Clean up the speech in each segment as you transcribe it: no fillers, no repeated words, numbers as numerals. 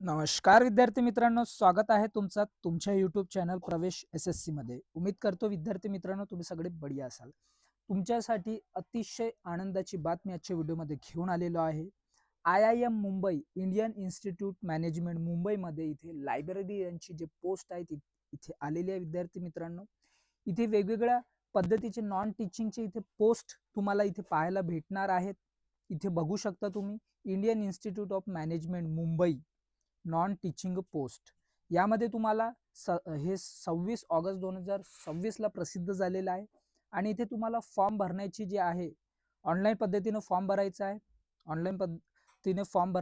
नमस्कार विद्यार्थी मित्रांनो, स्वागत आहे तुमचा तुमच्या यूट्यूब चॅनल प्रवेश SSC मध्ये. उम्मीद करतो विद्यार्थी मित्रांनो तुम्ही सगळे बढिया असाल. तुमच्यासाठी अतिशय आनंदाची बातमी आजच्या व्हिडिओमध्ये घेऊन आलेलो आहे. IIM Mumbai, Indian institute management मुंबईमध्ये इथे लायब्ररीयनची जे पोस्ट आहे ती इथे आलेली आहे विद्यार्थी मित्रांनो. इथे वेगवेगळ्या पद्धतीचे नॉन टीचिंगचे इथे पोस्ट तुम्हाला इथे पाहायला भेटणार आहेत. इथे बघू शकता तुम्ही Indian institute of management Mumbai non teaching post यामध्ये तुम्हाला हे 26 ऑगस्ट 2026 ला प्रसिद्ध झालेलं आहे. आणि इथे तुम्हाला फॉर्म भरण्याची जी आहे ऑनलाईन पद्धतीने फॉर्म भरायचा आहे. ऑनलाईन पद्धतीने फॉर्म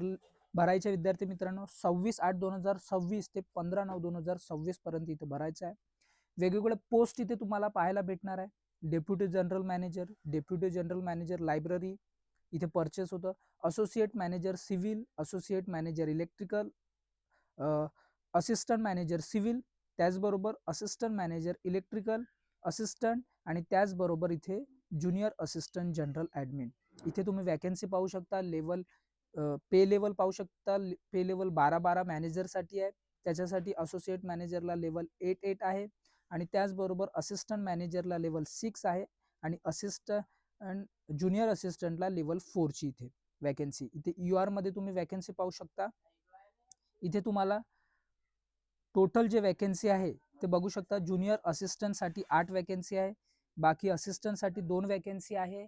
भरायचे विद्यार्थी मित्रांनो 26/8/2026 ते 15/9/2026 पर्यंत इथे भरायचं आहे. वेगवेगळे पोस्ट इथे तुम्हाला पाहायला भेटणार आहे. डेप्युटी जनरल मॅनेजर लायब्ररी इथे परचेस होतं. Associate manager civil, associate manager electrical, assistant manager civil, त्याचबरोबर असिस्टंट मॅनेजर इलेक्ट्रिकल, असिस्टंट आणि त्याचबरोबर इथे ज्युनियर असिस्टंट जनरल ॲडमिन. इथे तुम्ही वॅकन्सी पाहू शकता. पे लेवल पाहू शकता. पे लेवल 12-12 मॅनेजरसाठी आहे. त्याच्यासाठी असोसिएट मॅनेजरला लेवल 8-8 आहे आणि त्याचबरोबर असिस्टंट मॅनेजरला लेवल 6 आहे आणि असिस्टंट ज्युनियर असिस्टंटला लेवल 4 ची इथे वॅकन्सी. इथे UR मध्ये तुम्ही वॅकन्सी पाहू शकता. इथे तुम्हाला टोटल जे वॅकन्सी आहे ते बघू शकता. ज्युनियर असिस्टंटसाठी 8 वॅकन्सी आहे, बाकी असिस्टंटसाठी 2 वॅकन्सी आहे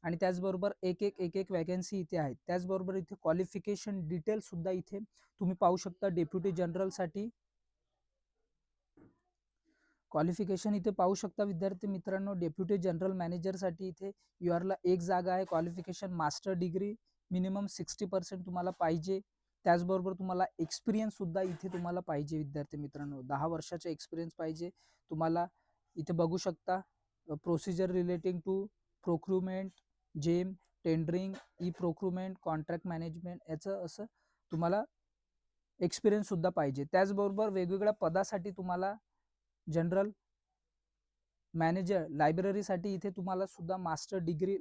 आणि त्याचबरोबर एक वॅकन्सी इथे आहे. त्याचबरोबर इथे क्वालिफिकेशन डिटेल सुद्धा इथे तुम्ही पाहू शकता. डेप्युटी जनरलसाठी क्वालिफिकेशन इथे पाहू शकता विद्यार्थी मित्रांनो. डेप्युटी जनरल मॅनेजरसाठी इथे URला एक जागा आहे. क्वालिफिकेशन मास्टर डिग्री मिनिमम 60% तुम्हाला पाहिजे. त्याचबरोबर तुम्हाला एक्सपिरियन्स सुद्धा इथे तुम्हाला पाहिजे विद्यार्थी मित्रांनो. 10 वर्षाचा एक्सपिरियन्स पाहिजे तुम्हाला. इथे बघू शकता procedure relating to procurement, GeM, tendering, e procurement, contract management याचं असं तुम्हाला एक्सपिरियन्स सुद्धा पाहिजे. त्याचबरोबर वेगवेगळ्या पदासाठी तुम्हाला जनरल मॅनेजर लायब्ररीसाठी इथे तुम्हाला सुद्धा master degree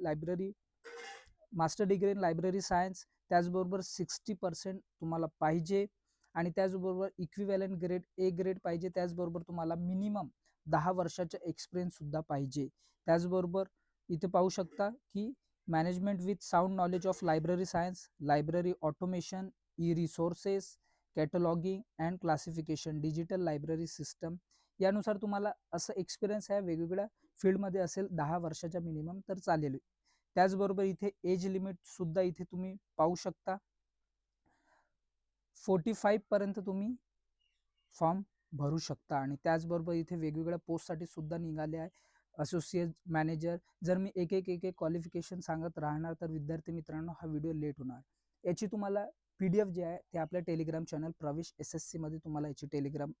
in library science, त्याचबरोबर 60% तुम्हाला पाहिजे आणि त्याचबरोबर इक्विव्हॅलंट ग्रेड A ग्रेड पाहिजे. त्याचबरोबर तुम्हाला मिनिमम 10 वर्षाचा एक्सपिरियन्स सुद्धा पाहिजे. त्याचबरोबर इथे पाहू शकता की management with sound knowledge of library science, library automation, e resources, cataloguing and classification, digital library system यानुसार तुम्हाला असं एक्सपिरियन्स आहे वेगवेगळ्या फील्डमध्ये असेल 10 वर्षाच्या मिनिमम तर चालेल. त्याचबरोबर इथे एज लिमिट सुद्धा इथे तुम्ही पाहू शकता. 45 पर्यंत तुम्ही फॉर्म भरू शकता आणि त्याचबरोबर इथे वेगवेगळ्या पोस्टसाठी सुद्धा निघाले आहे. Associate manager. जर मी एक क्वालिफिकेशन सांगत राहणार तर विद्यार्थी मित्रांनो हा व्हिडिओ लेट होणार. याची तुम्हाला PDF जे आहे ते आपल्या टेलिग्राम चॅनल प्रवेश SSC मध्ये तुम्हाला याची टेलिग्राम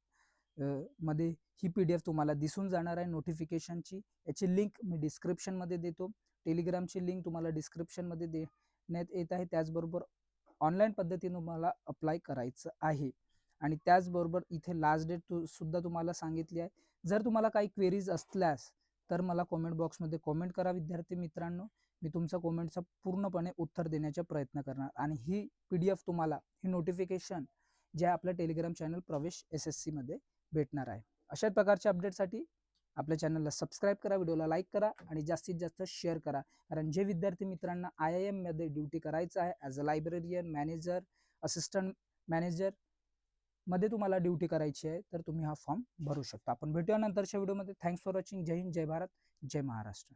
मध्ये ही PDF तुम्हाला दिसून जाणार आहे नोटिफिकेशनची. याची लिंक मी डिस्क्रिप्शनमध्ये देतो. टेलिग्रामची लिंक तुम्हाला डिस्क्रिप्शनमध्ये देण्यात येत आहे. त्याचबरोबर ऑनलाईन पद्धतीने तुम्हाला अप्लाय करायचं आहे आणि त्याचबरोबर इथे लास्ट डेट सुद्धा तुम्हाला सांगितली आहे. जर तुम्हाला काही क्वेरीज असल्यास तर मला कॉमेंट बॉक्समध्ये कॉमेंट करा विद्यार्थी मित्रांनो. मी तुमचा कॉमेंटचा पूर्णपणे उत्तर देण्याचा प्रयत्न करणार आणि ही PDF तुम्हाला ही नोटिफिकेशन जे आपल्या टेलिग्राम चॅनल प्रवेश SSC मध्ये भेटणार आहे. अशाच प्रकारच्या अपडेटसाठी आपल्या चॅनलला सबस्क्राईब करा, व्हिडिओला लाईक करा आणि जास्तीत जास्त शेअर करा. कारण जे विद्यार्थी मित्रांना IIM मध्ये ड्युटी करायचं आहे as a librarian manager, assistant manager मध्ये तुम्हाला ड्युटी करायची आहे तर तुम्ही हा फॉर्म भरू शकता. आपण भेटूया नंतरच्या व्हिडिओमध्ये. Thanks for watching. जय हिंद, जय भारत, जय महाराष्ट्र.